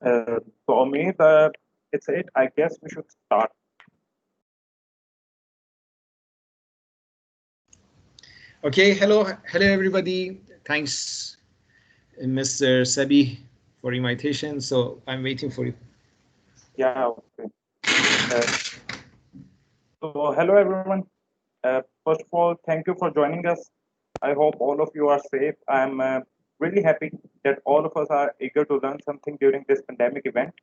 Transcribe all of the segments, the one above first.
So Amit, it's it. I guess we should start. Okay, hello everybody. Thanks, Mr. Sabi, for invitation. So I'm waiting for you. Yeah. Okay. Uh, so hello everyone. First of all, thank you for joining us. I hope all of you are safe. I'm really happy that all of us are eager to learn something during this pandemic event.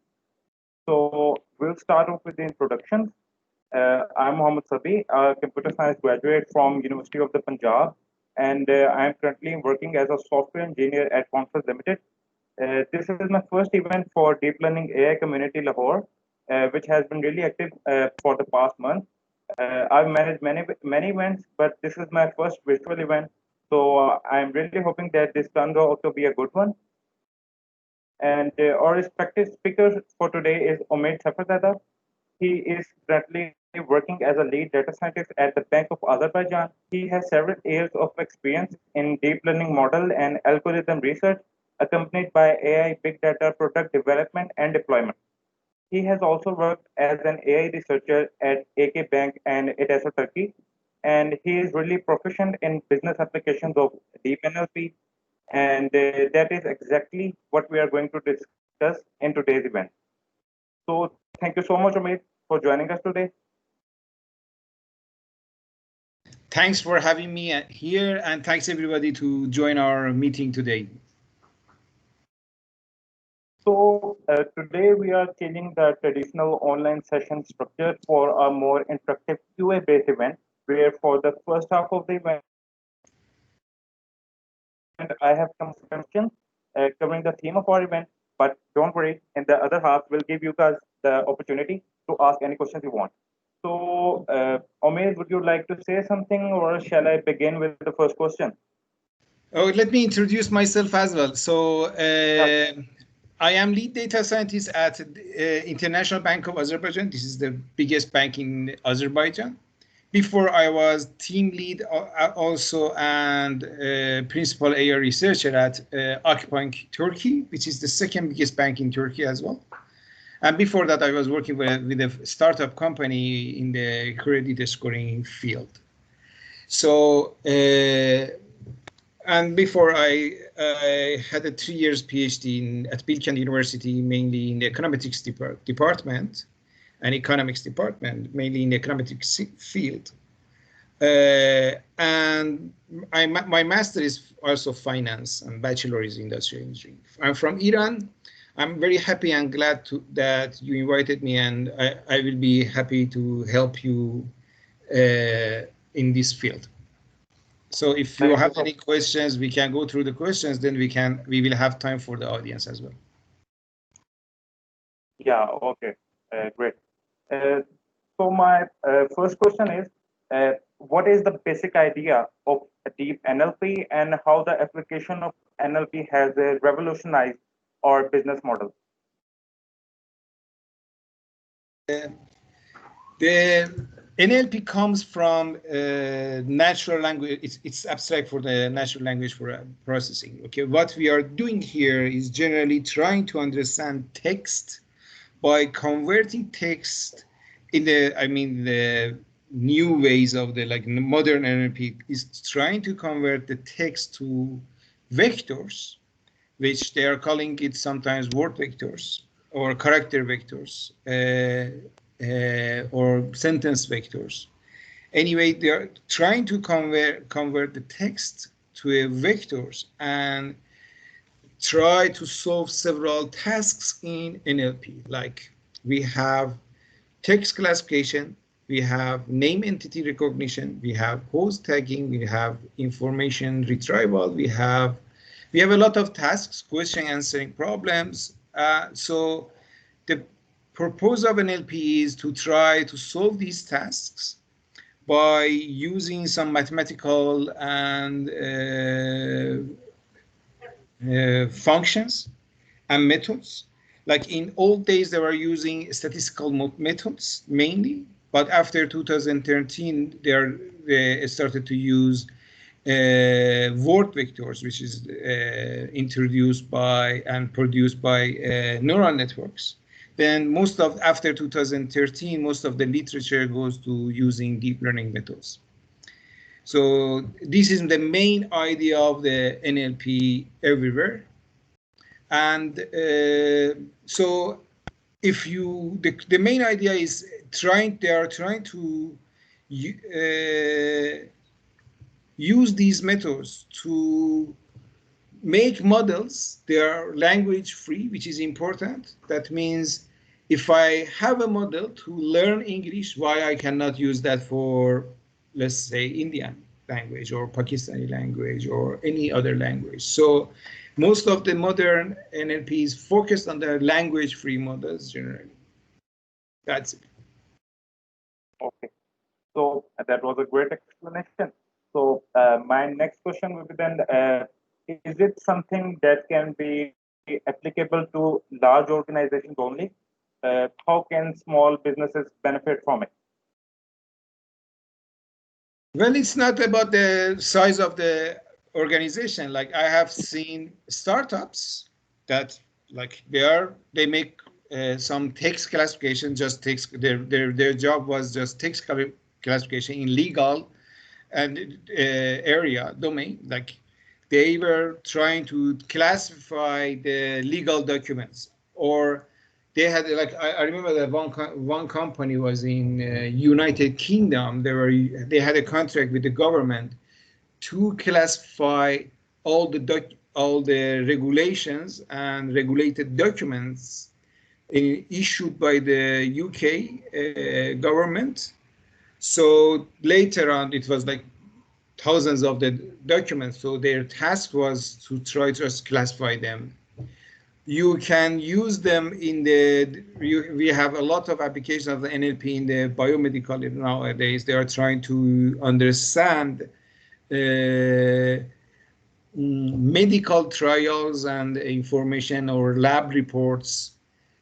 So we'll start off with the introduction. I'm Mohammed Sabi, a computer science graduate from University of the Punjab, and I am currently working as a software engineer at Conference Limited. This is my first event for Deep Learning AI Community Lahore, which has been really active for the past month. I've managed many events, but this is my first virtual event, so I'm really hoping that this turns out to be a good one. And our respected speaker for today is Omid Safarzada. He is currently working as a lead data scientist at the Bank of Azerbaijan. He has several years of experience in deep learning model and algorithm research, accompanied by AI, big data, product development, and deployment. He has also worked as an AI researcher at AK Bank and Edessa, Turkey, and he is really proficient in business applications of DeepNLP, and that is exactly what we are going to discuss in today's event. So, thank you so much, Amit, for joining us today. Thanks for having me here, and thanks everybody to join our meeting today. So, today we are changing the traditional online session structure for a more interactive QA-based event, where for the first half of the event, I have some questions covering the theme of our event. But don't worry, in the other half, we'll give you guys the opportunity to ask any questions you want. So, Omer, would you like to say something, or shall I begin with the first question? Oh, let me introduce myself as well. So I am lead data scientist at International Bank of Azerbaijan. This is the biggest bank in Azerbaijan. Before I was team lead also and principal AI researcher at Akbank Turkey, which is the second biggest bank in Turkey as well. And before that, I was working with a startup company in the credit scoring field. So, and before I had a 3 years PhD at Bilkent University, mainly in the econometrics department and economics department, mainly in the econometrics field. And my master is also finance and bachelor is industrial engineering. I'm from Iran. I'm very happy and glad that you invited me, and I will be happy to help you in this field. So if you have any questions, we can go through the questions, then we will have time for the audience as well. Yeah, okay, great. So my first question is, what is the basic idea of deep NLP and how the application of NLP has revolutionized our business model? The NLP comes from natural language. It's abstract for the natural language for processing. Okay, what we are doing here is generally trying to understand text by converting text in the new ways of the modern NLP is trying to convert the text to vectors, which they are calling it sometimes word vectors or character vectors or sentence vectors. Anyway, they are trying to convert the text to a vectors and try to solve several tasks in NLP. Like we have text classification, we have name entity recognition, we have host tagging, we have information retrieval, we have a lot of tasks, question answering problems. So the purpose of NLP is to try to solve these tasks by using some mathematical and functions and methods. Like in old days, they were using statistical methods mainly, but after 2013, they started to use word vectors, which is introduced by and produced by neural networks, then after 2013, most of the literature goes to using deep learning methods. So this is the main idea of the NLP everywhere. And so if the main idea is they are trying to use these methods to make models. They are language free, which is important. That means if I have a model to learn English, why I cannot use that for, let's say, Indian language or Pakistani language or any other language. So most of the modern NLP is focused on the language free models generally. That's it. Okay. So that was a great explanation. So my next question will be then, is it something that can be applicable to large organizations only? How can small businesses benefit from it? Well, it's not about the size of the organization. Like I have seen startups that like they make some text classification, just text, their job was just text classification in legal and area domain. Like they were trying to classify the legal documents, or they had like I remember that one company was in United Kingdom. They had a contract with the government to classify all the regulations and regulated documents issued by the UK government. So later on, it was like thousands of the documents. So their task was to try to classify them. You can use them in we have a lot of applications of the NLP in the biomedical nowadays. They are trying to understand medical trials and information or lab reports.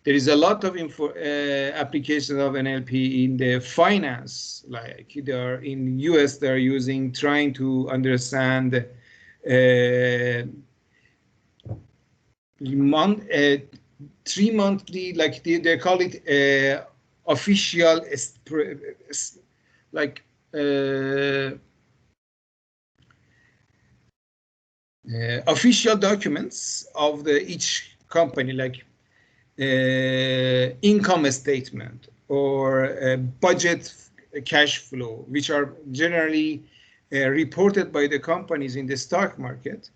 There is a lot of applications of NLP in the finance, like they are in US. They are trying to understand 3 monthly, like they call it official, like official documents of each company, like income statement or budget cash flow, which are generally reported by the companies in the stock market.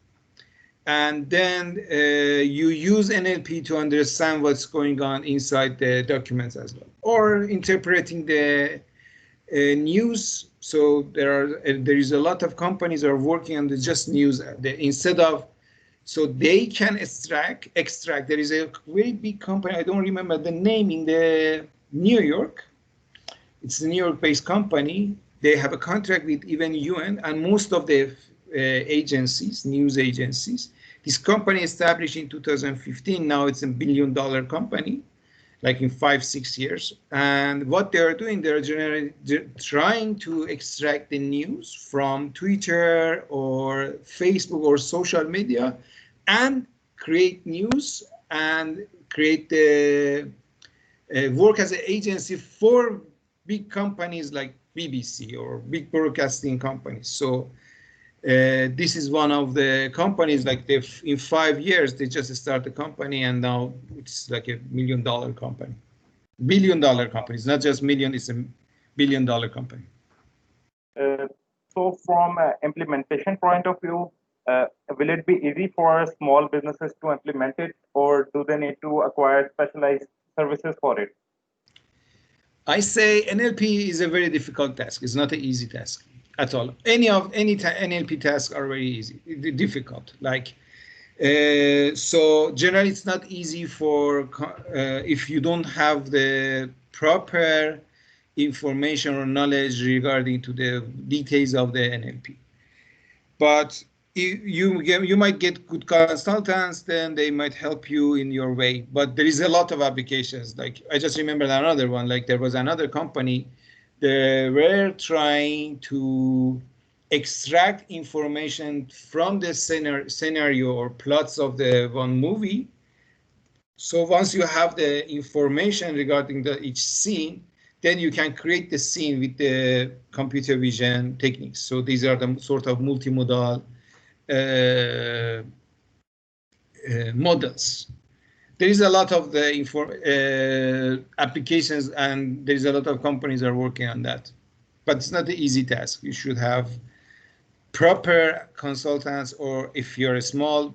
And then you use NLP to understand what's going on inside the documents as well, or interpreting the news. So there is a lot of companies that are working on the just news instead of, so they can extract. There is a very big company, I don't remember the name, in the New York. It's a New York-based company. They have a contract with even UN and most of the agencies, news agencies. This company established in 2015. Now it's $1 billion company, like in 5-6 years. And what they are doing, they're trying to extract the news from Twitter or Facebook or social media and create news and create the work as an agency for big companies like BBC or big broadcasting companies. So this is one of the companies, like in 5 years, they just started the company and now it's like $1 million company. $1 billion company. It's not just million, it's $1 billion company. So from an implementation point of view, will it be easy for small businesses to implement it, or do they need to acquire specialized services for it? I say NLP is a very difficult task. It's not an easy task at all. Any NLP tasks are very easy, difficult. Like so generally it's not easy for if you don't have the proper information or knowledge regarding to the details of the NLP. But you might get good consultants, then they might help you in your way. But there is a lot of applications. Like I just remembered another one. Like there was another company, they were trying to extract information from the scenario or plots of the one movie. So once you have the information regarding each scene, then you can create the scene with the computer vision techniques. So these are the sort of multimodal models. There is a lot of the applications, and there is a lot of companies are working on that. But it's not an easy task. You should have proper consultants, or if you're small,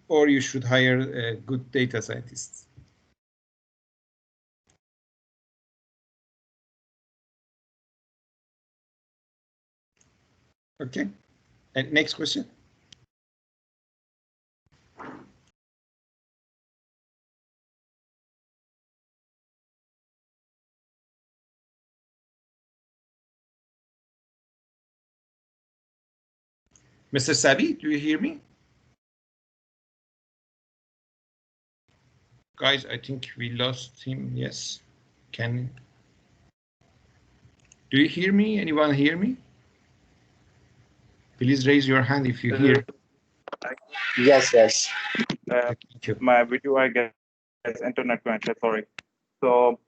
or you should hire good data scientists. Okay, and next question. Mr. Sabi, do you hear me? Guys, I think we lost him. Yes. Do you hear me? Anyone hear me? Please raise your hand if you hear. Yes, yes. Thank you. My video, I guess, internet connection, sorry. So,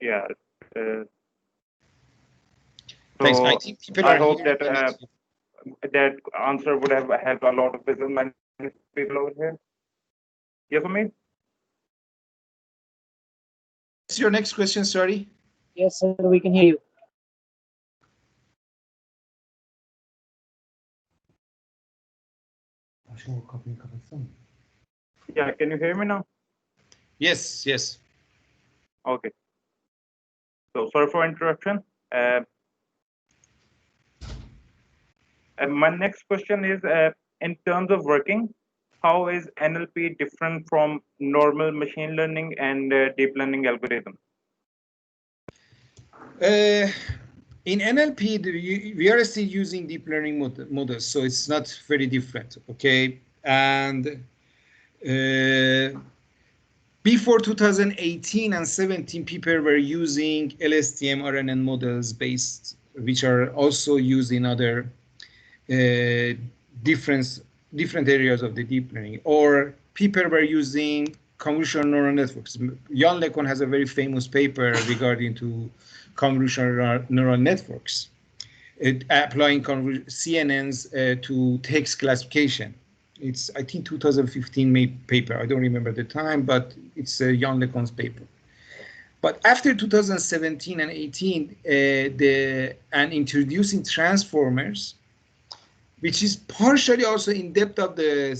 yeah. Thanks. So I think people I are hope hearing that that answer would have helped a lot of business people over here. Yes, for me? What's your next question? Sorry. Yes, sir, we can hear you. Yeah, can you hear me now? Yes, yes. Okay. So sorry for interruption. And my next question is, in terms of working, how is NLP different from normal machine learning and deep learning algorithm? In NLP, we are still using deep learning models, so it's not very different, okay? And before 2018 and 17, people were using LSTM RNN models which are also used in other different areas of the deep learning, or people were using convolutional neural networks. Jan LeCun has a very famous paper regarding to convolutional neural networks, applying CNNs to text classification. It's, I think, 2015 paper. I don't remember the time, but it's Jan LeCun's paper. But after 2017 and 18, and introducing transformers, which is partially also in depth of the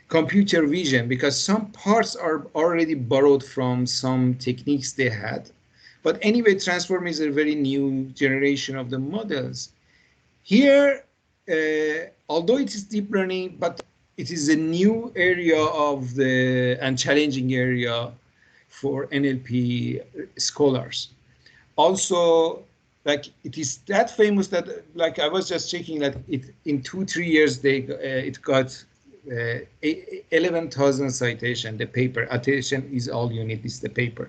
computer vision, because some parts are already borrowed from some techniques they had. But anyway, transform is a very new generation of the models. Here, although it is deep learning, but it is a new area of and challenging area for NLP scholars. Also, like, it is that famous that, like, I was just checking that in 2-3 years it got 11,000 citation. The paper, attention is all you need, is the paper.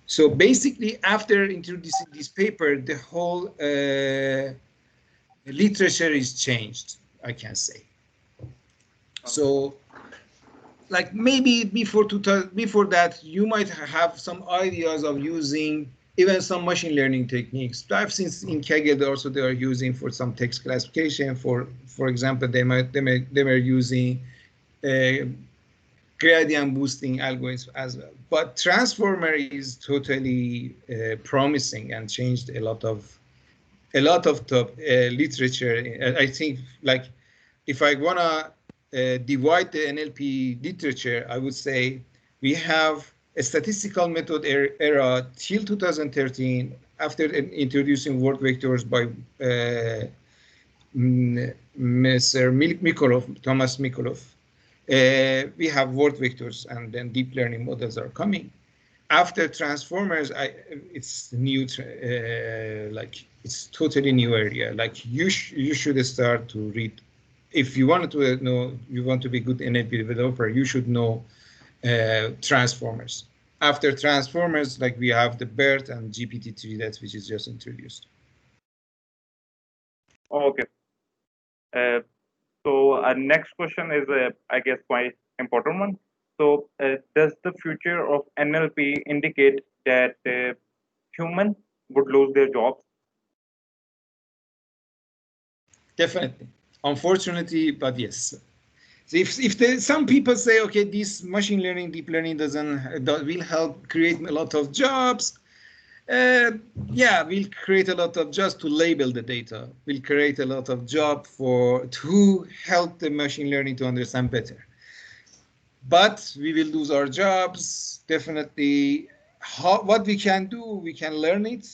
So basically, after introducing this paper, the whole literature is changed, I can say. So, like, maybe before that, you might have some ideas of using even some machine learning techniques. I've seen in Kaggle also they are using for some text classification. For example, they were using gradient boosting algorithms as well. But transformer is totally promising and changed a lot of literature. I think, like, if I wanna divide the NLP literature, I would say we have a statistical method era till 2013, after introducing word vectors by Mr. Mikolov, Thomas Mikolov. We have word vectors, and then deep learning models are coming. After transformers, it's new, like, it's totally new area. Like, you should start to read. If you want to know, you want to be good NLP developer, you should know transformers. after transformers, like we have the BERT and GPT-3, that which is just introduced. Okay. So our next question is, I guess, quite important one. So, does the future of NLP indicate that humans would lose their jobs? Definitely. Unfortunately, but yes. So if some people say, okay, this machine learning, deep learning will help create a lot of jobs. Yeah, we'll create a lot of jobs to label the data. We'll create a lot of jobs to help the machine learning to understand better. But we will lose our jobs, definitely. What we can do, we can learn it,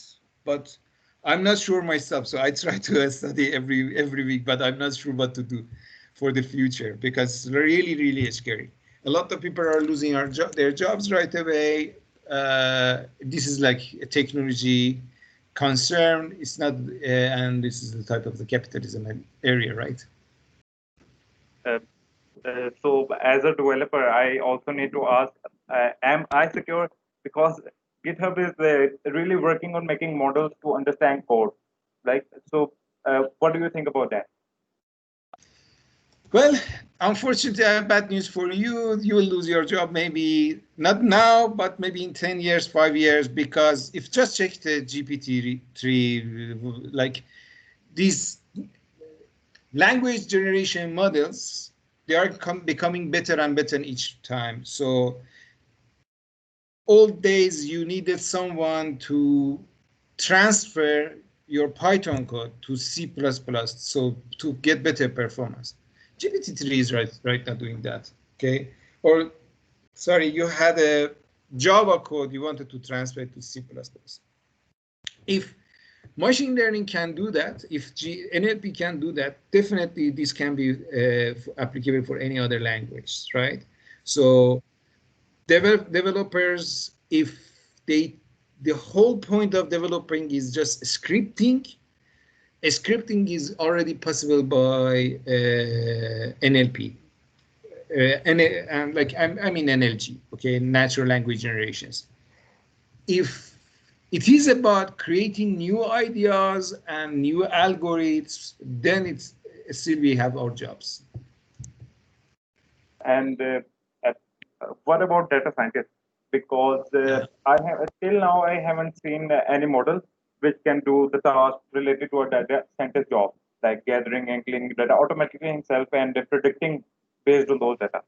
but I'm not sure myself. So I try to study every week, but I'm not sure what to do for the future because it's really, really scary. A lot of people are losing their jobs right away. This is like a technology concern. It's not, and this is the type of the capitalism area, right? Uh, so, as a developer, I also need to ask, am I secure? Because GitHub is really working on making models to understand code. Like, so, what do you think about that? Well, unfortunately, I have bad news for you. You will lose your job maybe not now, but maybe in 10 years, 5 years, because if just check the GPT-3, like these language generation models, they are becoming better and better each time. So old days, you needed someone to transfer your Python code to C++, so to get better performance. GPT-3 is right now doing that, okay? Or, sorry, you had a Java code you wanted to transfer to C++. If machine learning can do that, if NLP can do that, definitely this can be applicable for any other language, right? So developers, if the whole point of developing is just scripting, scripting is already possible by NLP. And like I mean NLG, okay, natural language generations. If it is about creating new ideas and new algorithms, then it's still we have our jobs. And uh, what about data scientists? Because Yeah. I have till now I haven't seen any model which can do the task related to a data scientist job, like gathering and cleaning data automatically himself and predicting based on those data.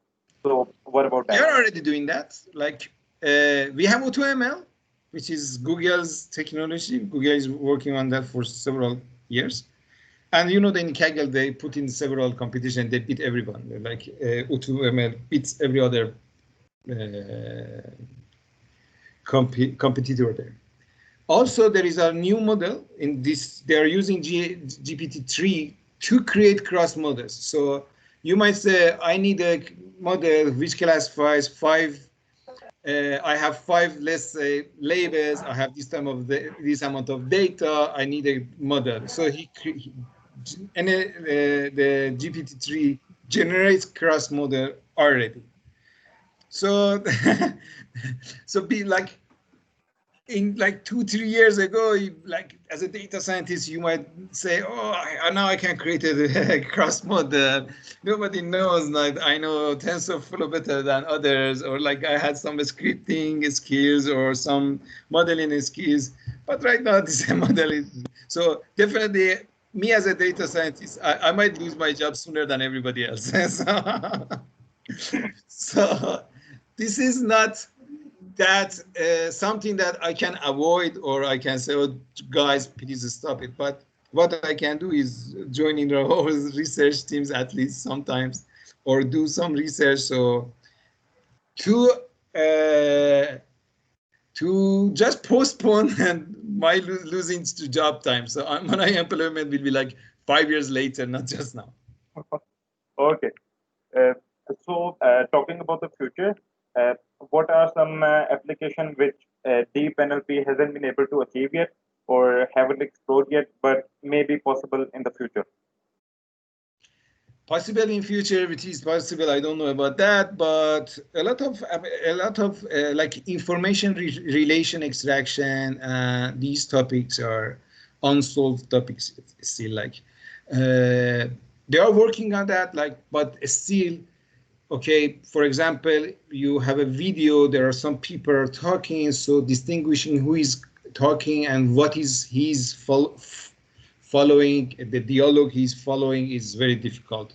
So what about that? You're already doing that. Like we have AutoML, which is Google's technology. Google is working on that for several years. And you know, in Kaggle, they put in several competition. They beat everyone. Like AutoML beats every other competitor there. Also, there is a new model in this. They are using GPT-3 to create cross models. So you might say, I need a model which classifies I have five, let's say, labels. I have this amount of data. I need a model. So the GPT-3 generates cross model already. So, so be like in like 2-3 years ago, like as a data scientist, you might say, "Oh, now I can create a cross model." Nobody knows. Like I know TensorFlow better than others, or like I had some scripting skills or some modeling skills. But right now, this model is so definitely. Me as a data scientist, I might lose my job sooner than everybody else. So this is not that something that I can avoid or I can say, oh, guys, please stop it. But what I can do is join in the whole research teams at least sometimes or do some research. So to uh, to just postpone and my losing to job time. So my unemployment will be like 5 years later, not just now. Okay. Uh, talking about the future, what are some applications which deep NLP hasn't been able to achieve yet or haven't explored yet, but may be possible in the future? Possibly in future, it is possible. I don't know about that, but a lot of like information relation extraction. These topics are unsolved topics still. Like they are working on that. Like, but still, okay. For example, you have a video. There are some people are talking, so distinguishing who is talking and what is he's following, the dialogue he's following is very difficult.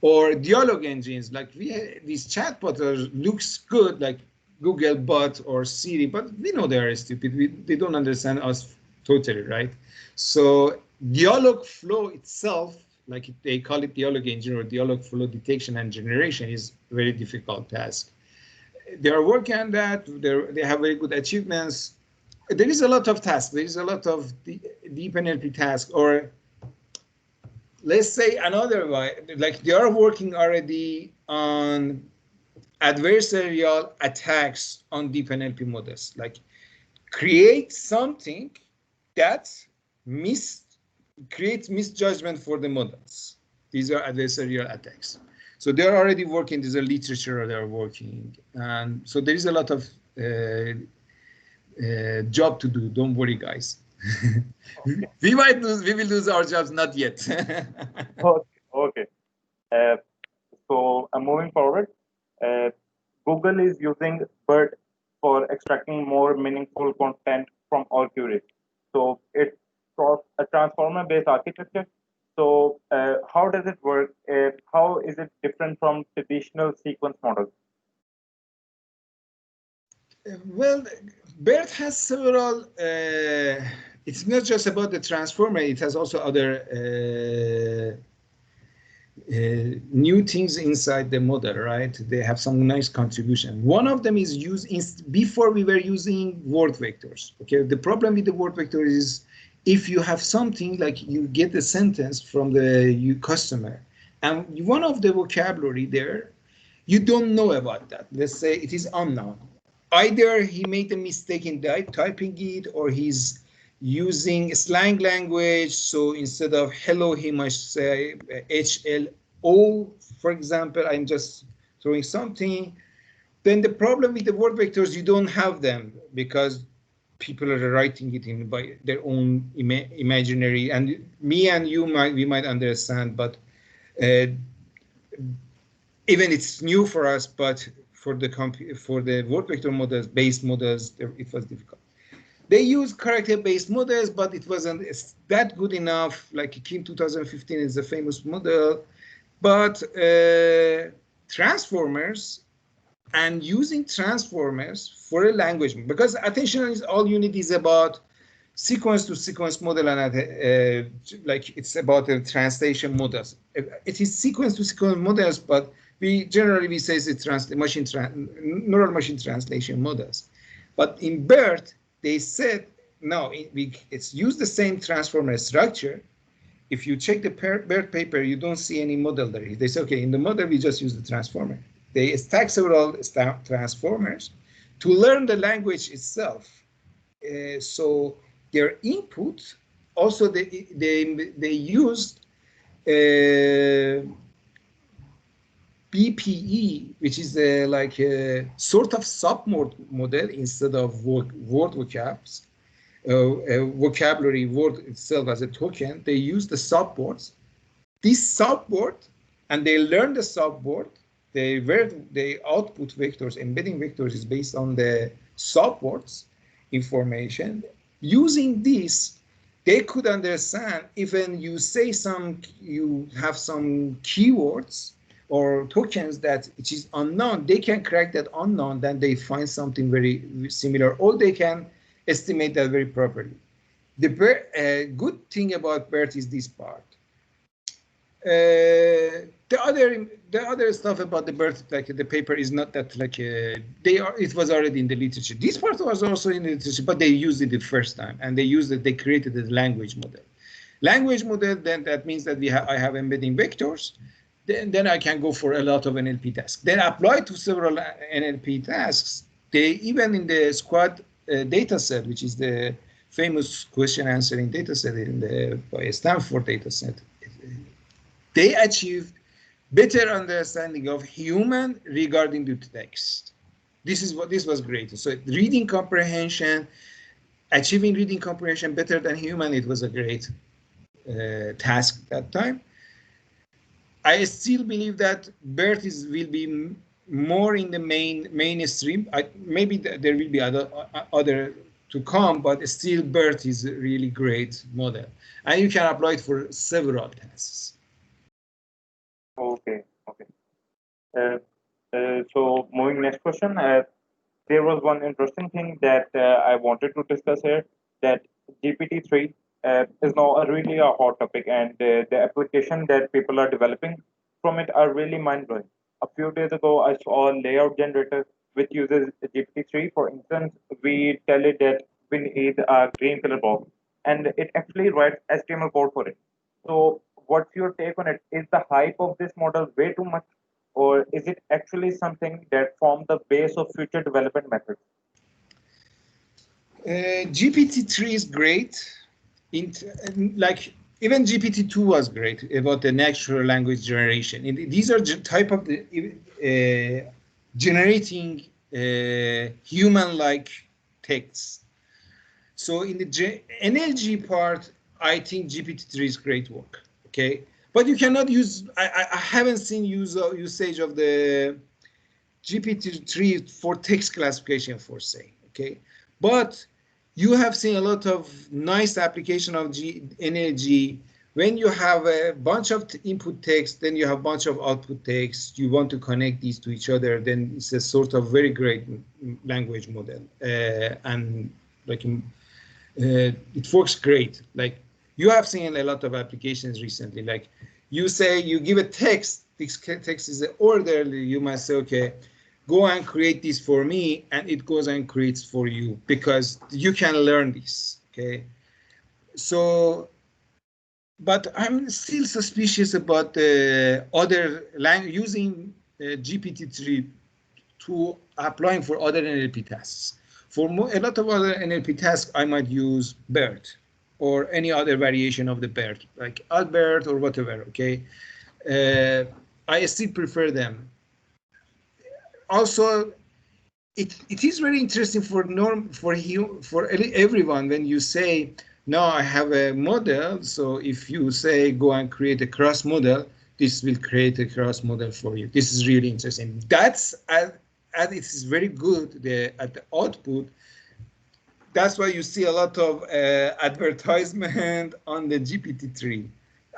Or dialogue engines, like these chatbots looks good, like Google bot or Siri, but we know they are stupid. They don't understand us totally, right? So dialogue flow itself, like they call it dialogue engine or dialogue flow detection and generation, is a very difficult task. They are working on that. They have very good achievements. There is a lot of tasks. There is a lot of deep NLP tasks, or let's say another way, like they are working already on adversarial attacks on deep NLP models, like create something that creates misjudgment for the models. These are adversarial attacks. So they're already working, there's a literature they're working. And so there is a lot of job to do. Don't worry, guys. Okay. We will lose our jobs, not yet. Okay. So moving forward, Google is using BERT for extracting more meaningful content from our queries. So it's a transformer-based architecture. So how does it work? How is it different from traditional sequence models? Well, BERT has several. It's not just about the transformer. It has also other new things inside the model, right? They have some nice contribution. One of them is before we were using word vectors. Okay, the problem with the word vector is if you have something like you get a sentence from the customer, and one of the vocabulary there, you don't know about that. Let's say it is unknown. Either he made a mistake in typing it, or he's using slang language. So instead of hello, he must say HLO, for example. I'm just throwing something. Then the problem with the word vectors, you don't have them because people are writing it in by their own imaginary. And me and you we might understand, but even it's new for us, but for the word vector models, based models, it was difficult. They use character-based models, but it wasn't that good enough. Like Kim 2015 is a famous model, but transformers and using transformers for a language, because attention is all you need is about sequence to sequence model, and like it's about the translation models. It is sequence to sequence models, but we generally say it's neural machine translation models. But in BERT, they said, no, it's used the same transformer structure. If you check the BERT paper, you don't see any model there. They say, okay, in the model, we just use the transformer. They stack several transformers to learn the language itself. So their input, also they used BPE, which is like a sort of sub-model instead of word vocabs. Vocabulary word itself as a token, they use the subwords. This subword, and they learn the subword. They output vectors, embedding vectors is based on the subwords information. Using this, they could understand even you say you have some keywords or tokens that it is unknown, they can crack that unknown, then they find something very similar, or they can estimate that very properly. The good thing about BERT is this part. The other stuff about the BERT, like the paper, is not that like it was already in the literature. This part was also in the literature, but they used it the first time, and they created a language model. Language model, then that means that I have embedding vectors. Then I can go for a lot of NLP tasks. Then apply to several NLP tasks. They even in the squad data set, which is the famous question answering data set by Stanford data set, they achieved better understanding of human regarding the text. This was great. So reading comprehension, achieving reading comprehension better than human, it was a great task that time. I still believe that BERT will be more in the mainstream. Maybe there will be other to come, but still BERT is a really great model, and you can apply it for several tasks. Okay. So moving next question. There was one interesting thing that I wanted to discuss here, that GPT-3 is now a really a hot topic, and the application that people are developing from it are really mind-blowing. A few days ago, I saw a layout generator which uses GPT-3. For instance, we tell it that we need a green color box, and it actually writes HTML code for it. So, what's your take on it? Is the hype of this model way too much, or is it actually something that forms the base of future development methods? GPT-3 is great. Like even GPT-2 was great about the natural language generation. These are type of generating human-like texts. So in the NLG part, I think GPT-3 is great work. Okay, but you cannot use. I haven't seen usage of the GPT-3 for text classification, for say. Okay, but you have seen a lot of nice application of NLG. When you have a bunch of input text, then you have a bunch of output text. You want to connect these to each other, then it's a sort of very great language model, and like it works great. Like you have seen a lot of applications recently. Like you say, you give a text. This text is orderly. You must say, okay, go and create this for me, and it goes and creates for you because you can learn this. Okay, so. But I'm still suspicious about the other using GPT-3 to applying for other NLP tasks. For a lot of other NLP tasks, I might use BERT or any other variation of the BERT, like Albert or whatever. Okay, I still prefer them. Also, it is very interesting for everyone when you say, now I have a model, so if you say go and create a cross model, this will create a cross model for you. This is really interesting. That's as it is very good at the output. That's why you see a lot of advertisement on the GPT-3.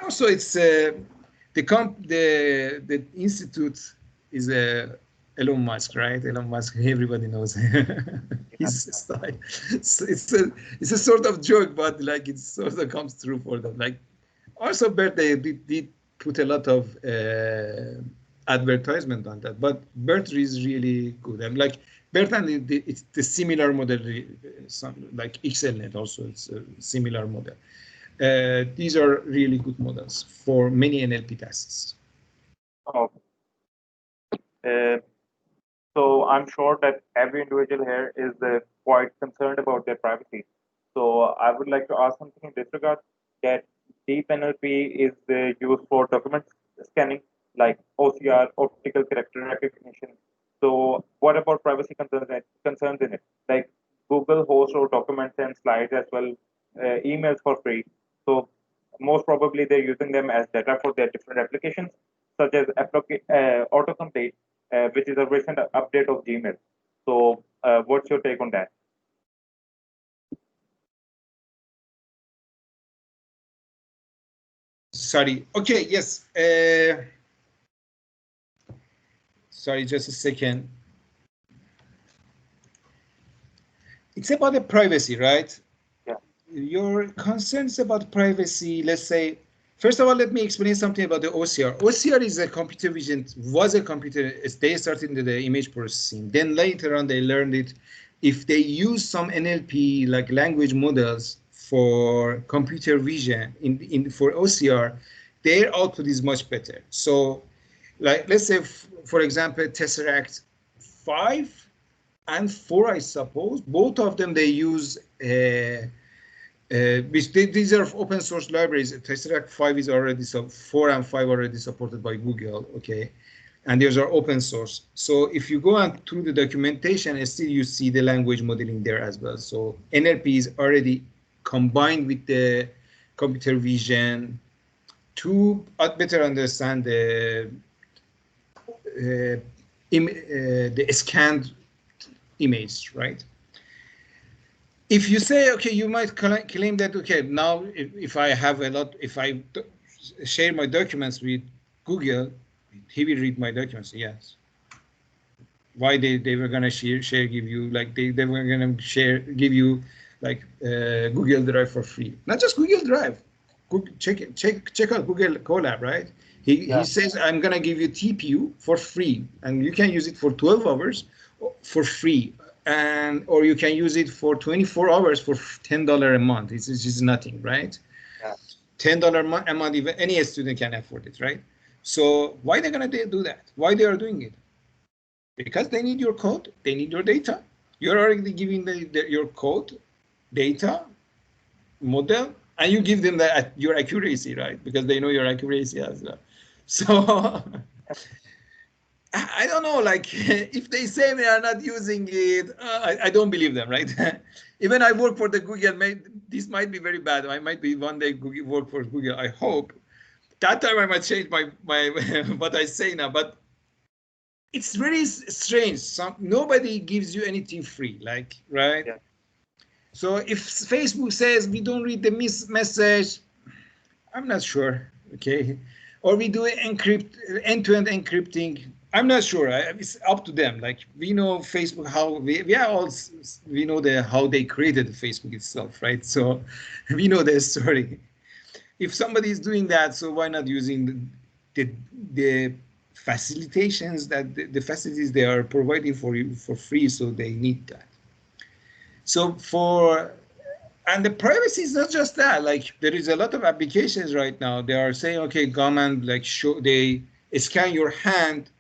Also, it's the institute is Elon Musk, right? Elon Musk, everybody knows his style. So it's a sort of joke, but like it sort of comes true for them. Like also, Bert, they did put a lot of advertisement on that, but Bert is really good. I'm like Bert, and it's the similar model, like XLNet also. It's a similar model. These are really good models for many NLP tasks. Oh. So I'm sure that every individual here is quite concerned about their privacy. So I would like to ask something in this regard, that DeepNLP is used for document scanning, like OCR, optical character recognition. So what about privacy concerns in it? Like Google hosts or documents and slides as well, emails for free. So most probably they're using them as data for their different applications, such as autocomplete, which is a recent update of Gmail. So, what's your take on that? Sorry. Okay. Yes. Sorry, just a second. It's about the privacy, right? Yeah. Your concerns about privacy, let's say, first of all, let me explain something about the OCR. OCR is a computer vision, was a computer, they started in the image processing. Then later on, they learned it. If they use some NLP, like language models for computer vision for OCR, their output is much better. So like, let's say, for example, Tesseract 5 and 4, I suppose, both of them, they use These are open source libraries. Tesseract 5 is already 4 and 5 already supported by Google. Okay, and these are open source. So if you go on through the documentation, still you see the language modeling there as well. So NLP is already combined with the computer vision to better understand the scanned image, right? If you say, okay, you might claim that, okay, now if I have if I share my documents with Google, he will read my documents. Yes. Why they were gonna give you like they were gonna give you like Google Drive for free? Not just Google Drive. Check out Google Colab, right? He says I'm gonna give you TPU for free, and you can use it for 12 hours for free, and or you can use it for 24 hours for $10 a month. It's just nothing, right? Yeah. $10 a month, even any student can afford it, right? So why they're gonna do that? Why they are doing it? Because they need your code, they need your data. You're already giving your code, data, model, and you give them your accuracy, right? Because they know your accuracy as well. So I don't know, like if they say they are not using it, I don't believe them, right? Even I work for the Google, this might be very bad. I might be one day work for Google, I hope. That time I might change my what I say now, but it's really strange. Nobody gives you anything free, like, right? Yeah. So if Facebook says we don't read the message, I'm not sure, okay? Or we do end-to-end encrypting, I'm not sure. It's up to them. Like we know Facebook, how we know how they created Facebook itself, right? So we know their story. If somebody is doing that, so why not using the facilitations that the facilities they are providing for you for free? So they need that. So and the privacy is not just that. Like there is a lot of applications right now. They are saying, okay, government like they scan your hand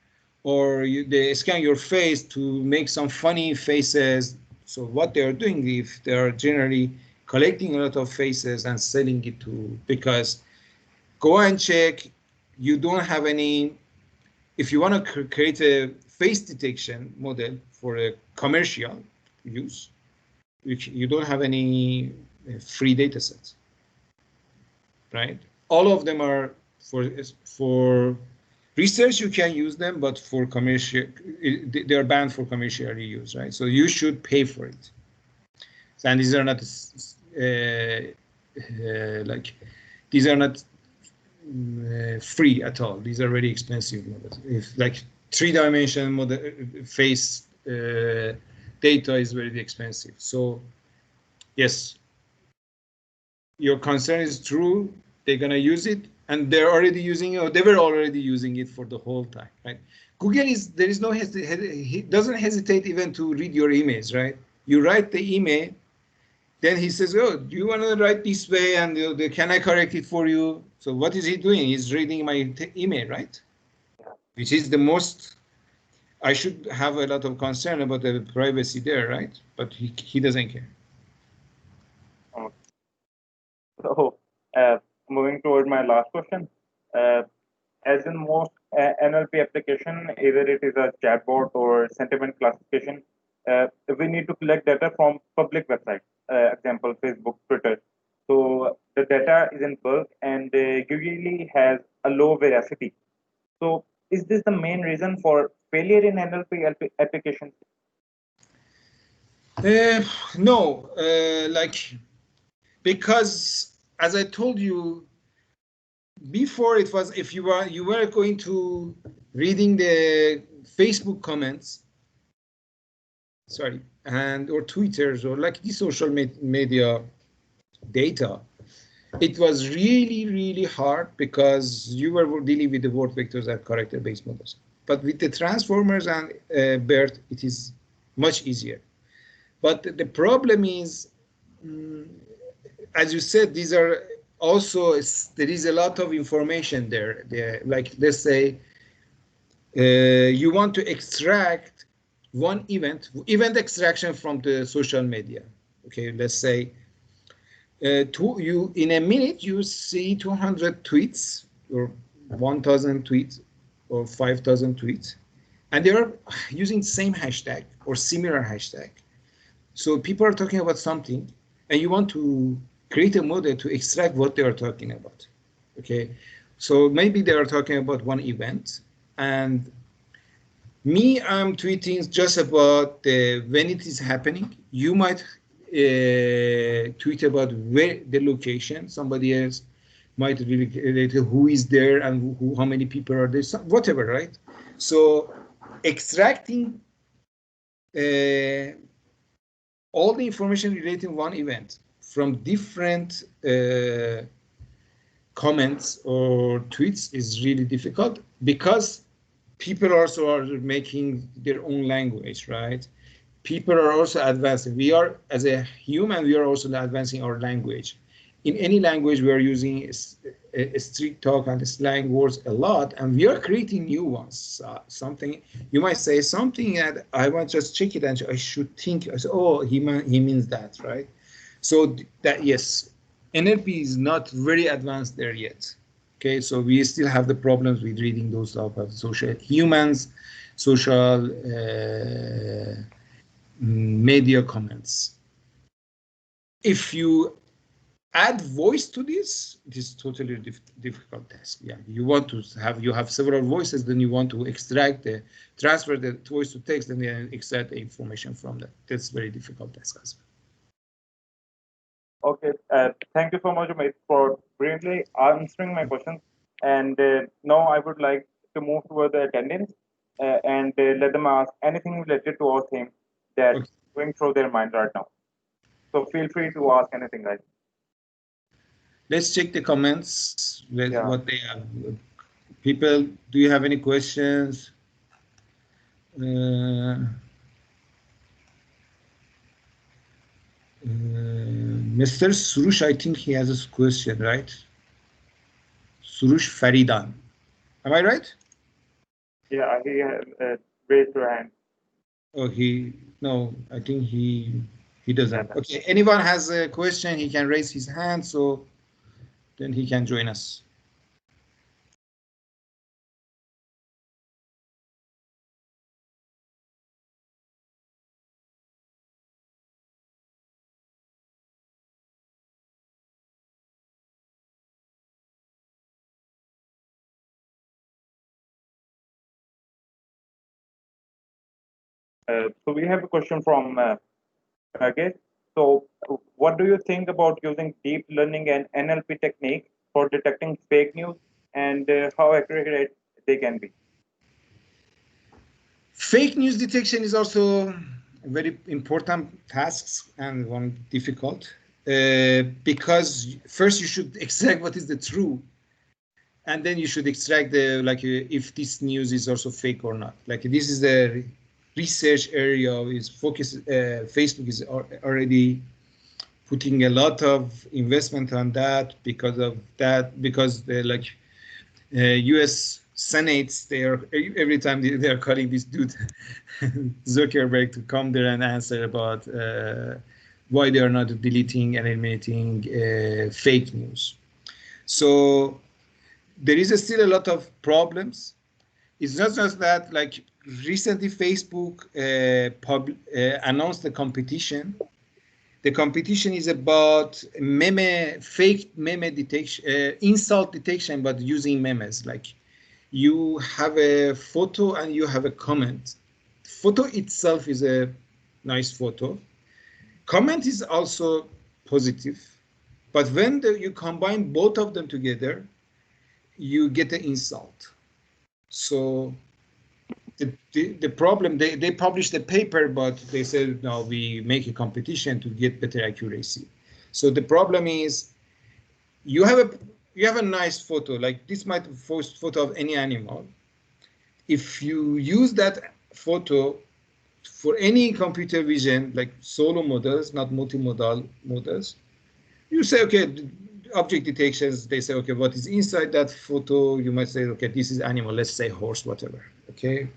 or they scan your face to make some funny faces. So what they are doing, if they are generally collecting a lot of faces and selling it to, because go and check, you don't have any, if you want to create a face detection model for a commercial use, you don't have any free data sets, right? All of them are for research, you can use them, but for commercial, they're banned for commercial use, right? So you should pay for it. And these are not like, these are not free at all. These are very expensive models. If like 3-dimensional model face data is very expensive. So yes, your concern is true. They're gonna use it, and they're already using it, or they were already using it for the whole time, right? Google there is no he doesn't hesitate even to read your emails, right? You write the email, then he says, oh, do you want to write this way, and can I correct it for you? So what is he doing? He's reading my email, right? Which is the most, I should have a lot of concern about the privacy there, right? But he doesn't care. Okay. So moving toward my last question, as in most NLP application, either it is a chatbot or sentiment classification, we need to collect data from public websites, example Facebook, Twitter. So the data is in bulk and usually has a low veracity. So is this the main reason for failure in NLP applications? No, like, because as I told you before, it was if you were going to reading the Facebook comments, sorry, and or Twitters or like the social media data, it was really hard because you were dealing with the word vectors and character-based models. But with the transformers and BERT, it is much easier. But the problem is, as you said, these are also, there is a lot of information there. Like, let's say you want to extract one event extraction from the social media. Okay, let's say in a minute you see 200 tweets or 1,000 tweets or 5,000 tweets, and they are using same hashtag or similar hashtag. So people are talking about something, and you want to create a model to extract what they are talking about. Okay, so maybe they are talking about one event, and me, I'm tweeting just about when it is happening. You might tweet about where the location. Somebody else might relate to who is there and how many people are there, whatever, right? So extracting all the information relating one event from different comments or tweets is really difficult, because people also are making their own language, right? People are also advancing. We are, as a human, we are also advancing our language. In any language, we are using a street talk and slang words a lot, and we are creating new ones. Something you might say something, and I want to just check it, and I should think, I say, oh, he means that, right? So that, yes, NLP is not very advanced there yet. Okay, so we still have the problems with reading those type of social media comments. If you add voice to this, it is totally difficult task. Yeah, you want to have several voices, then you want to transfer the voice to text, and then extract the information from that. That's very difficult task as well. Okay, thank you so much, Amit, for brilliantly answering my questions. And now I would like to move toward the attendance and let them ask anything related to our theme that's going through their mind right now. So feel free to ask anything, guys. Let's check the comments with what they have. People, do you have any questions? Mr. Surush, I think he has a question, right? Surush Faridan. Am I right? Yeah, he raised your hand. Oh, no, I think he doesn't. Yeah. Okay, anyone has a question, he can raise his hand, so then he can join us. So we have a question from Rakesh. So what do you think about using deep learning and NLP technique for detecting fake news, and how accurate they can be? Fake news detection is also a very important task and one difficult, because first you should extract what is the true, and then you should extract the if this news is also fake or not. Like this is the research area is focus. Facebook is already putting a lot of investment on that because the U.S. Senates, they are every time they are calling this dude Zuckerberg to come there and answer about why they are not deleting and eliminating fake news. So there is still a lot of problems. It's not just that, like recently Facebook announced the competition. The competition is about fake meme detection, insult detection, but using memes. Like you have a photo and you have a comment. Photo itself is a nice photo. Comment is also positive, but when you combine both of them together, you get an insult. So the problem, they published a paper, but they said, no, we make a competition to get better accuracy. So the problem is you have a nice photo, like this might be a photo of any animal. If you use that photo for any computer vision, like solo models, not multimodal models, you say, okay, object detections, they say, okay, what is inside that photo? You might say, okay, this is animal, let's say horse, whatever, okay?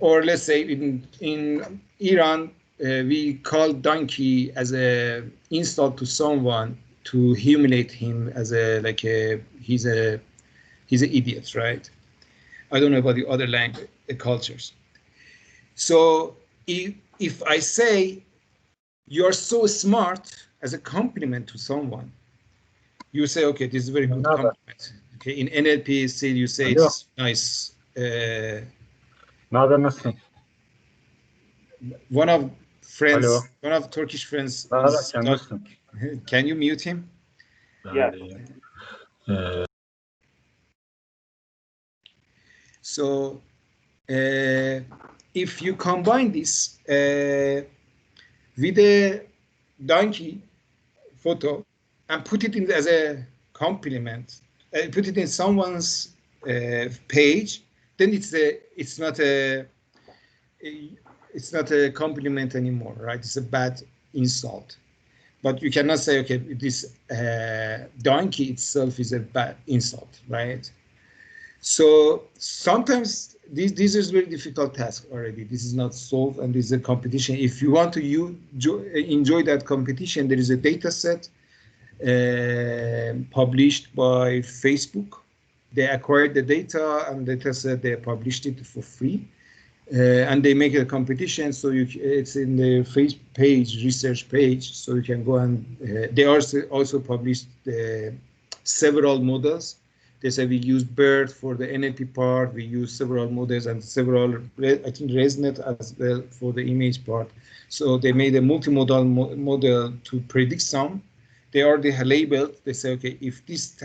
Or let's say in Iran, we call donkey as a insult to someone to humiliate him as he's an idiot, right? I don't know about the other language cultures. So if I say you're so smart as a compliment to someone, you say, okay, this is a very good compliment. Okay, in NLP, still you say it's nice. One of Turkish friends is can you mute him? Yeah. So if you combine this with a donkey photo and put it in as a compliment, put it in someone's page, then it's not a compliment anymore, right? It's a bad insult. But you cannot say, okay, this donkey itself is a bad insult, right? So sometimes this is very difficult task already. This is not solved, and this is a competition. If you want to enjoy that competition, there is a data set published by Facebook. They acquired the data and data set, they published it for free. And they make a competition, so it's in the research page, so you can go and they also published several models. They say we use BERT for the NLP part, we use several models and several, I think ResNet as well for the image part. So they made a multimodal model to predict some. They already labeled, they say, okay, if this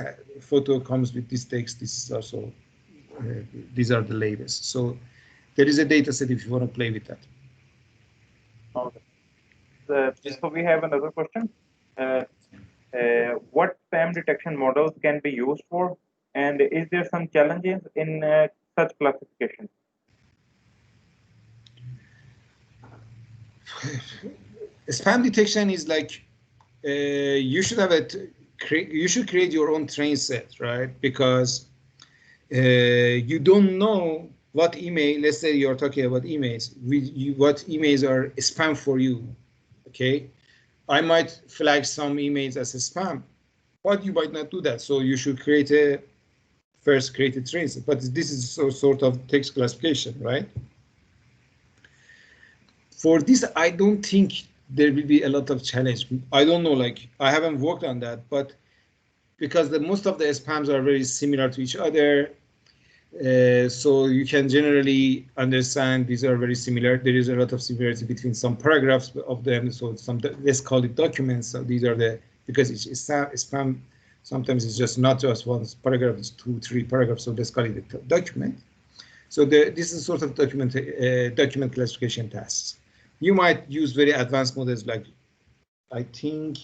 photo comes with this text, this is also, these are the labels. So there is a data set if you want to play with that. Okay. So we have another question. What spam detection models can be used for? And is there some challenges in such classification? Spam detection is like you should have you should create your own train set, right? Because you don't know what email. Let's say you're talking about emails. What emails are spam for you? Okay, I might flag some emails as a spam, but you might not do that. So you should create a train set. But this is sort of text classification, right? For this, I don't think there will be a lot of challenge. I don't know, like I haven't worked on that, but because most of the spams are very similar to each other, so you can generally understand these are very similar. There is a lot of similarity between some paragraphs of them. So let's call it documents. So these are because it's spam. Sometimes it's just not just one paragraph, it's 2, 3 paragraphs. So let's call it a document. So this is sort of document classification tasks. You might use very advanced models like, I think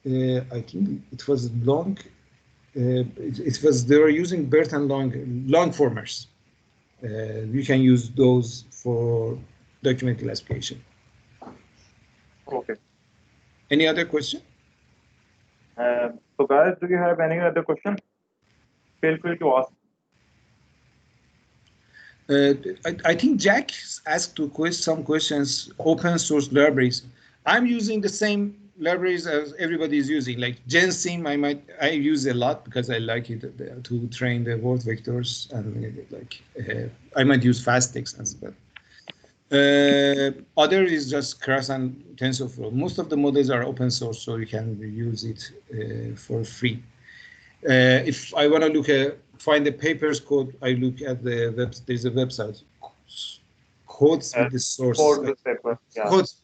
it was long. They were using BERT and long formers. You can use those for document classification. Okay. Any other question? So guys, do you have any other question? Feel free to ask. I think Jack asked some questions, open source libraries. I'm using the same libraries as everybody is using, like GenSim. I use a lot because I like it to train the word vectors, and I might use FastText as well. Other is just Keras and TensorFlow. Most of the models are open source, so you can use it for free. If I want to find the papers code, I look at the there's a website, codes with the source. Code with paper, yeah. Codes,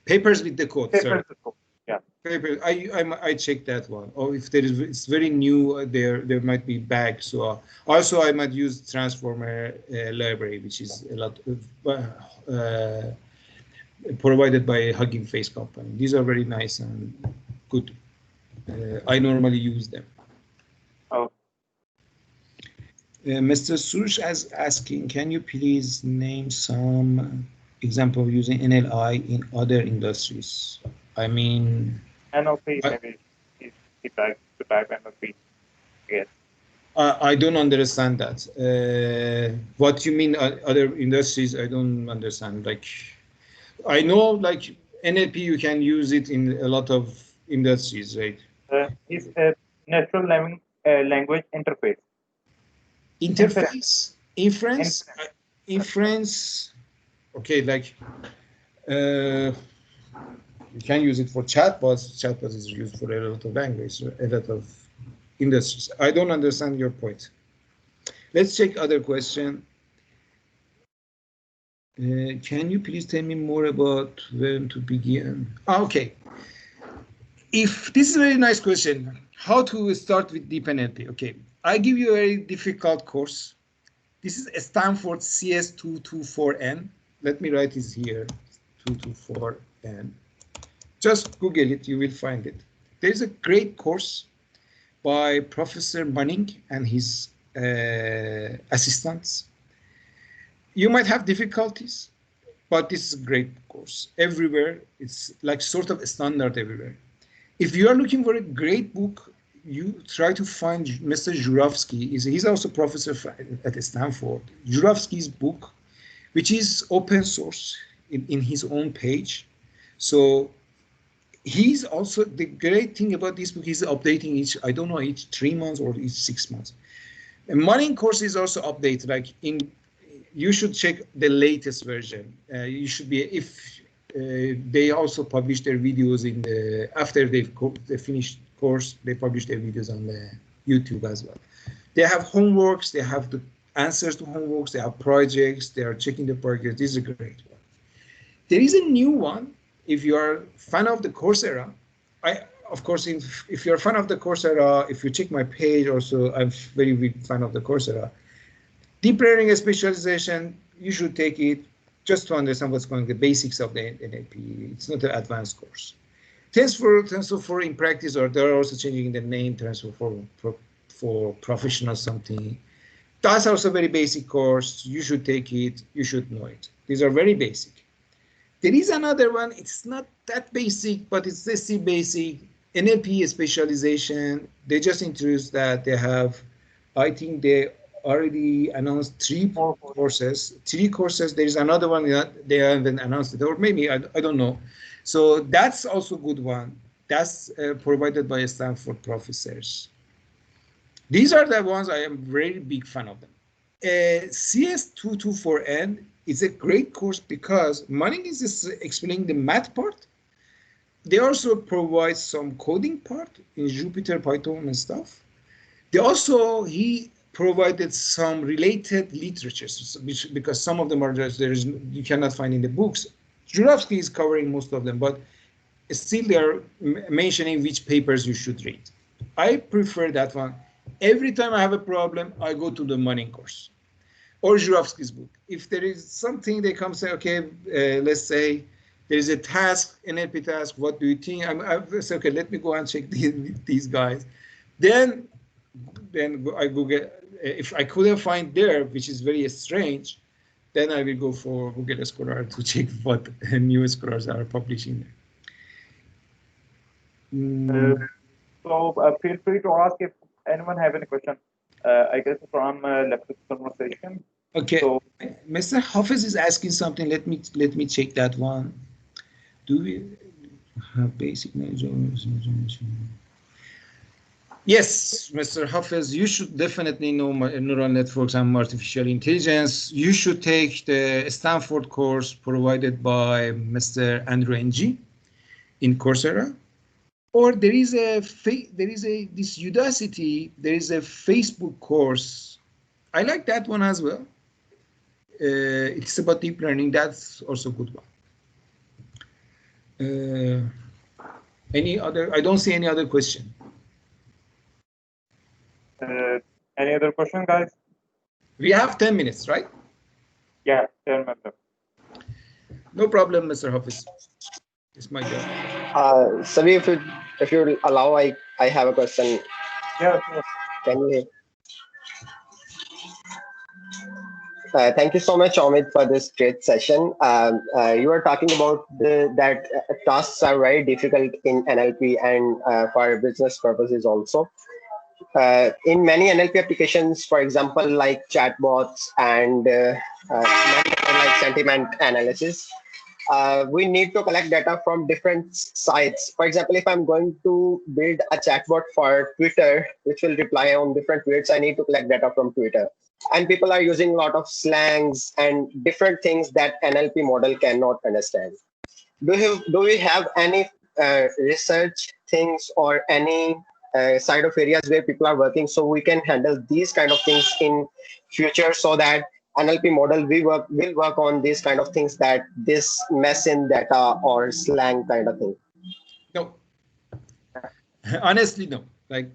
papers with the code. Papers sorry. with code, yeah. Paper. I check that one. Or if it's very new, there might be bags. So also I might use transformer library, which is a lot provided by Hugging Face company. These are very nice and good. I normally use them. Oh. Mr. Suresh is asking, can you please name some example of using NLI in other industries? I mean, NLP, maybe he type NLP. Yes. I don't understand that. What you mean other industries? I don't understand. Like, I know, like NLP, you can use it in a lot of industries, right? Is a natural language interface. Interface, inference, Inference. inference. Okay, like you can use it for chatbots. Chatbots is used for a lot of language, a lot of industries. I don't understand your point. Let's check other question. Can you please tell me more about when to begin? Okay. If this is a very nice question, how to start with DeepNLP? Okay, I give you a very difficult course. This is a Stanford CS224N. Let me write this here, 224N. Just Google it, you will find it. There's a great course by Professor Manning and his assistants. You might have difficulties, but this is a great course. Everywhere, it's like sort of a standard everywhere. If you are looking for a great book, you try to find Mr. Juravsky. He's also professor at Stanford. Juravsky's book, which is open source in his own page. So he's also, the great thing about this book, he's updating each, I don't know, each 3 months or each 6 months. And Manning course is also updated, like you should check the latest version. You should be, if they also publish their videos in the, after they finished course, they publish their videos on the YouTube as well. They have homeworks, they have the answers to homeworks, they have projects, they are checking the progress. This is a great one. There is a new one. If you are a fan of the Coursera, of course, if you're a fan of the Coursera, if you check my page also, I'm very big fan of the Coursera. Deep learning specialization, you should take it just to understand what's going on, the basics of the NLP. It's not an advanced course. TensorFlow in practice, or they're also changing the name TensorFlow for professional something. That's also a very basic course. You should take it. You should know it. These are very basic. There is another one. It's not that basic, but it's still basic. NLP specialization. They just introduced that. They have, I think they already announced 3 courses. 3 courses. There is another one that they haven't announced it, or maybe I don't know. So that's also a good one. That's provided by Stanford professors. These are the ones I am very big fan of them. CS224N is a great course because Manning is just explaining the math part. They also provide some coding part in Jupyter, Python, and stuff. He provided some related literature, because some of them are just you cannot find in the books. Juravsky is covering most of them, but still they are mentioning which papers you should read. I prefer that one. Every time I have a problem, I go to the Manning course or Juravsky's book. If there is something, they come say, okay, let's say there is a task, NLP task, what do you think? I say, okay, let me go and check these guys. Then I Google, if I couldn't find there, which is very strange, then I will go for Google Scholar to check what new scholars are publishing there. So feel free to ask if anyone have any question. I guess from left the conversation. Okay, so, Mr. Hafiz is asking something. Let me check that one. Do we have basic knowledge of information? Yes, Mr. Hafiz, you should definitely know neural networks and artificial intelligence. You should take the Stanford course provided by Mr. Andrew Ng in Coursera. Or there is this Udacity, there is a Facebook course. I like that one as well. It's about deep learning. That's also a good one. Any other? I don't see any other question. Any other question, guys? We have 10 minutes, right? Yeah, 10 minutes. No problem, Mr. Hafiz. It's my job. Sabi, if you allow, I have a question. Yeah, sure. Can you? Thank you so much, Amit, for this great session. You were talking about that tasks are very difficult in NLP and for business purposes also. In many NLP applications, for example, like chatbots and like sentiment analysis, we need to collect data from different sites. For example, if I'm going to build a chatbot for Twitter, which will reply on different tweets, I need to collect data from Twitter. And people are using a lot of slangs and different things that NLP model cannot understand. Do we have any research things or any side of areas where people are working so we can handle these kind of things in future, so that NLP model will work on these kind of things, that this mess in data or slang kind of thing? No, honestly, no. Like,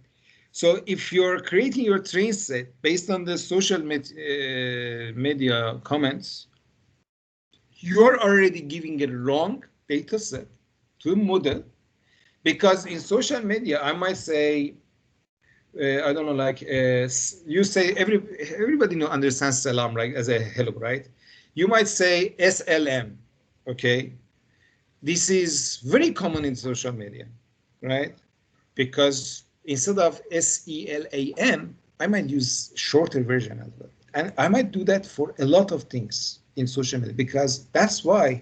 so if you're creating your train set based on the social media comments, you're already giving a wrong data set to a model, because in social media, I might say, I don't know, like you say everybody understands salam, right, as a hello, right? You might say SLM, okay? This is very common in social media, right? Because instead of SELAM, I might use shorter version as well. And I might do that for a lot of things in social media, because that's why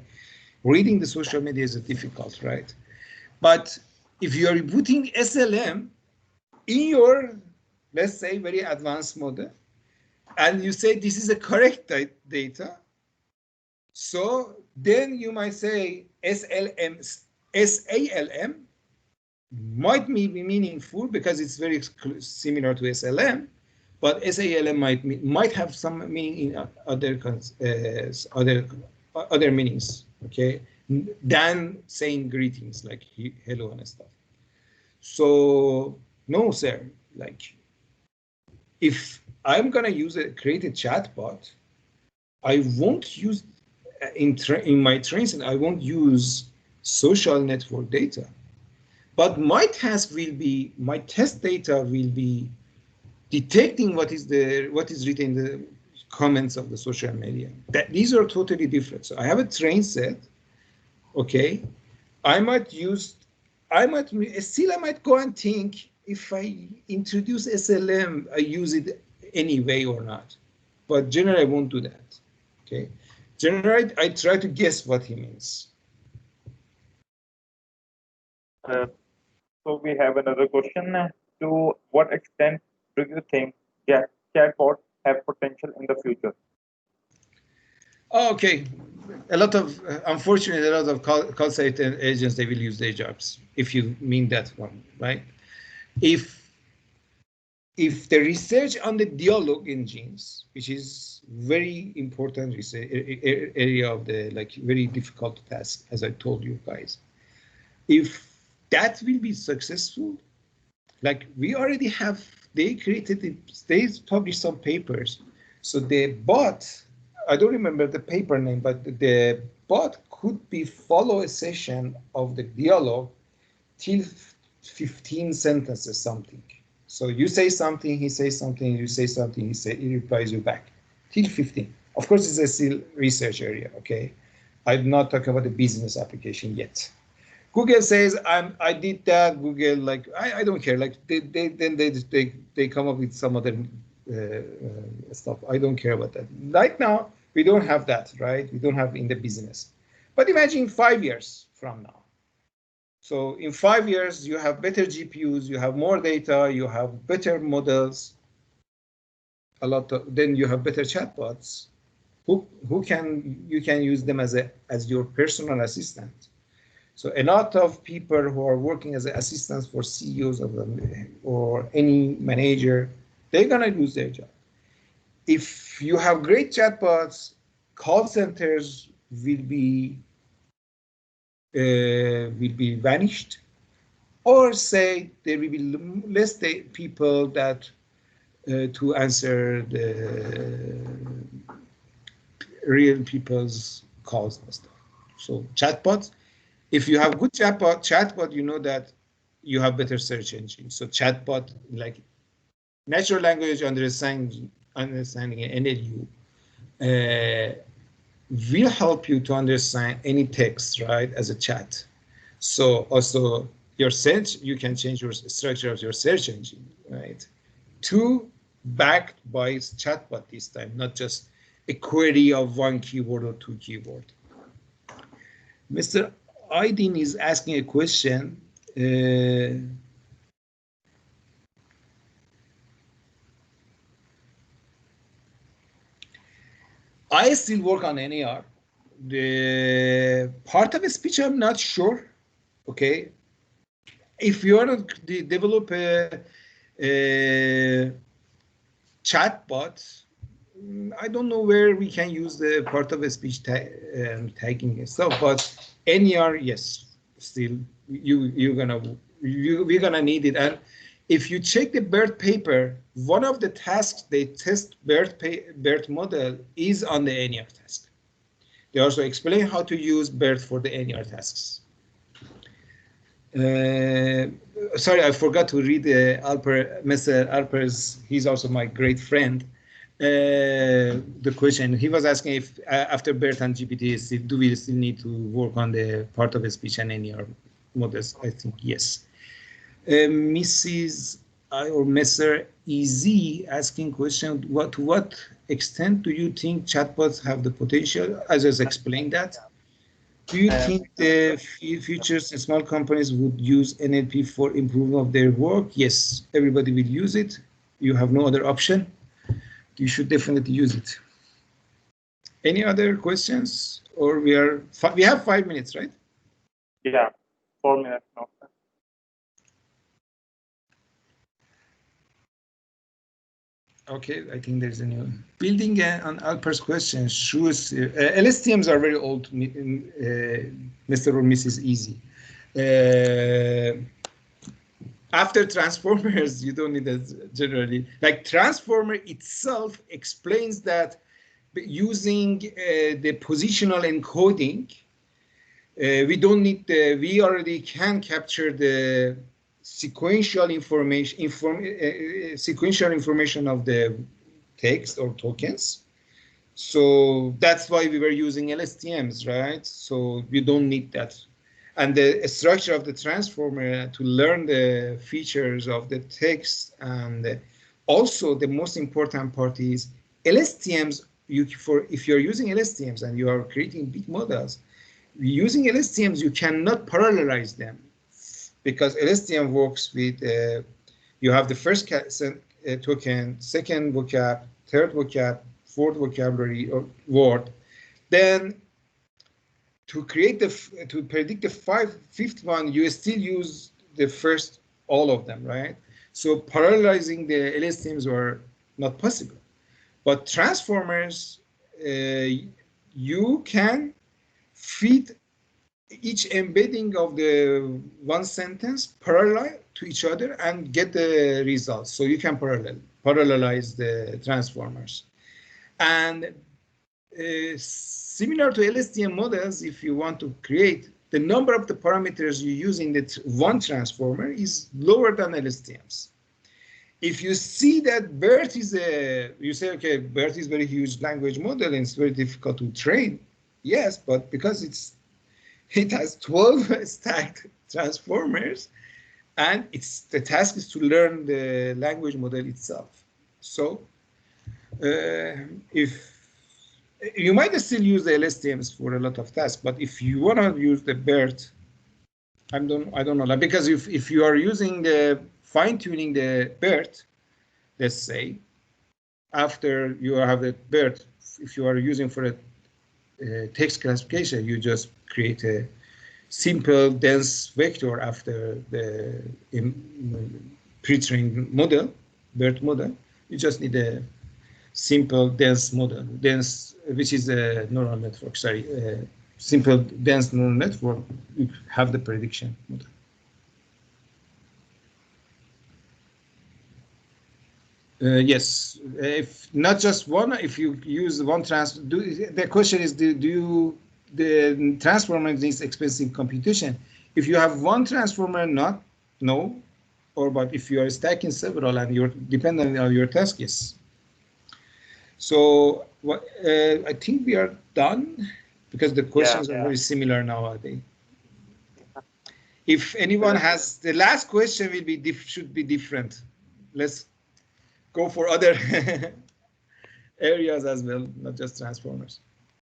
reading the social media is difficult, right? But if you are putting SLM in your, let's say, very advanced model, and you say this is a correct data, so then you might say SALM might be meaningful because it's very similar to SLM, but SALM might have some meaning in other meanings, okay, than saying greetings like hello and stuff. So no, sir. Like, if I'm gonna create a chatbot, I won't use in my training. I won't use social network data, but my test data will be detecting what is written in the comments of the social media. These are totally different. So I have a train set. Okay, I might go and think, if I introduce SLM, I use it anyway or not. But generally, I won't do that. Okay, generally, I try to guess what he means. So we have another question. To what extent do you think chatbots have potential in the future? Okay, unfortunately, a lot of call center agents, they will use their jobs, if you mean that one, right? If the research on the dialogue engines, which is very important area of the very difficult task, as I told you guys, if that will be successful, like we already have, they published some papers. So the bot, I don't remember the paper name, but the bot could follow a session of the dialogue till 15 sentences, something. So you say something, he says something, you say something, he replies you back, till 15. Of course, it's a still research area, okay? I'm not talking about the business application yet. Google says I did that. Google, like, I don't care. Like they come up with some other stuff. I don't care about that. Right now we don't have that, right? We don't have in the business. But imagine 5 years from now. So in 5 years you have better GPUs, you have more data, you have better models. Then you have better chatbots. You can use them as your personal assistant. So a lot of people who are working as assistants for CEOs of them or any manager, they're gonna lose their job. If you have great chatbots, call centers will be vanished, or say there will be less people that to answer the real people's calls and stuff. So chatbots. If you have good chatbot, you know that you have better search engine. So chatbot, like natural language understanding NLU, will help you to understand any text, right, as a chat. So also your search, you can change your structure of your search engine, right, to backed by chatbot this time, not just a query of one keyword or two keywords. Mr. Aydin is asking a question. I still work on NAR. The part of a speech, I'm not sure. Okay. If you want to develop a chatbot, I don't know where we can use the part of a speech tagging and stuff, but NER, yes, still we're gonna need it. And if you check the BERT paper, one of the tasks they test BERT model is on the NER task. They also explain how to use BERT for the NER tasks. Sorry, I forgot to read Mr. Alper's, he's also my great friend. The question, he was asking if after BERT and GPT, do we still need to work on the part of a speech and NER models? I think yes. Mrs. or Mr. EZ asking question, to what extent do you think chatbots have the potential? I just explained that. Do you think the futures and small companies would use NLP for improvement of their work? Yes, everybody will use it. You have no other option. You should definitely use it. Any other questions? Or we have 5 minutes, right? Yeah, 4 minutes now. Okay, I think there's a new building on Alper's question. LSTMs are very old, Mr. or Mrs. Easy. After transformers, you don't need that generally. Like transformer itself explains that using the positional encoding, we don't need we already can capture the sequential information of the text or tokens. So that's why we were using LSTMs, right? So you don't need that. And the structure of the transformer to learn the features of the text, and also the most important part is LSTMs. If you're using LSTMs and you are creating big models, using LSTMs you cannot parallelize them, because LSTM works with you have the first token, second vocab, third vocab, fourth vocabulary or word, then to predict the fifth one, you still use the first all of them, right? So parallelizing the LSTMs were not possible. But transformers, you can feed each embedding of the one sentence parallel to each other and get the results. So you can parallelize the transformers. And similar to LSTM models, if you want to create, the number of the parameters you use in the one transformer is lower than LSTMs. If you see that BERT is you say, okay, BERT is very huge language model and it's very difficult to train. Yes, but because it has 12 stacked transformers, and the task is to learn the language model itself. So if you might still use the LSTMs for a lot of tasks, but if you want to use the BERT, I don't know, because if you are using the fine-tuning the BERT, let's say, after you have the BERT, if you are using for a text classification, you just create a simple dense vector after the pre-trained model, BERT model. You just need a simple dense model, which is a neural network, sorry, simple dense neural network, you have the prediction model. Yes, if not just one, if you use one the question is, the transformer needs expensive computation. If you have one transformer, no, but if you are stacking several and you're dependent on your task, yes. So I think we are done, because the questions are very similar nowadays. If anyone has, the last question should be different. Let's go for other areas as well, not just transformers.